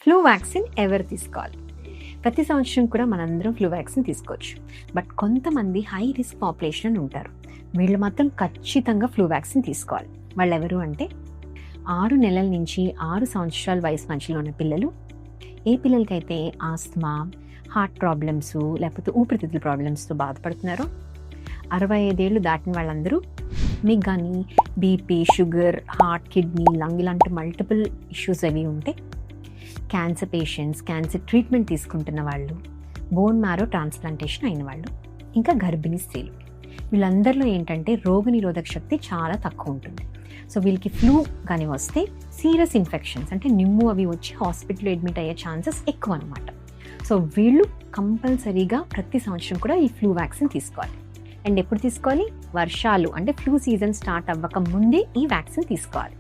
Flu vaccine ఎవరు తీసుకోవాలి? ప్రతి సంవత్సరం కూడా మనందరం ఫ్లూ వ్యాక్సిన్ తీసుకోవచ్చు. బట్ కొంతమంది హై రిస్క్ పాపులేషన్ అని ఉంటారు. వీళ్ళు మాత్రం ఖచ్చితంగా ఫ్లూ వ్యాక్సిన్ తీసుకోవాలి. వాళ్ళు ఎవరు అంటే 6 నెలల నుంచి 6 సంవత్సరాల వయసు మధ్యలో ఉన్న పిల్లలు, ఏ పిల్లలకైతే ఆస్తమా, హార్ట్ ప్రాబ్లమ్స్ లేకపోతే ఊపిరితిత్తుల ప్రాబ్లమ్స్తో బాధపడుతున్నారో, 65 ఏళ్ళు దాటిన వాళ్ళందరూ, మీకు కానీ BP, sugar, heart, kidney, lung ఇలాంటి మల్టిపుల్ ఇష్యూస్ అవి ఉంటే, క్యాన్సర్ పేషెంట్స్, క్యాన్సర్ ట్రీట్మెంట్ తీసుకుంటున్న వాళ్ళు, బోన్ మ్యారో ట్రాన్స్ప్లాంటేషన్ అయిన వాళ్ళు, ఇంకా గర్భిణీ స్త్రీలు, వీళ్ళందరిలో ఏంటంటే రోగనిరోధక శక్తి చాలా తక్కువ ఉంటుంది. సో వీళ్ళకి ఫ్లూ కానీ వస్తే సీరియస్ ఇన్ఫెక్షన్స్ అంటే నిమ్ము అవి వచ్చి హాస్పిటల్లో అడ్మిట్ అయ్యే ఛాన్సెస్ ఎక్కువ అనమాట. సో వీళ్ళు కంపల్సరీగా ప్రతి సంవత్సరం కూడా ఈ ఫ్లూ వ్యాక్సిన్ తీసుకోవాలి. అండ్ ఎప్పుడు తీసుకోవాలి? వర్షాలు అంటే ఫ్లూ సీజన్ స్టార్ట్ అవ్వక ముందే ఈ వ్యాక్సిన్ తీసుకోవాలి.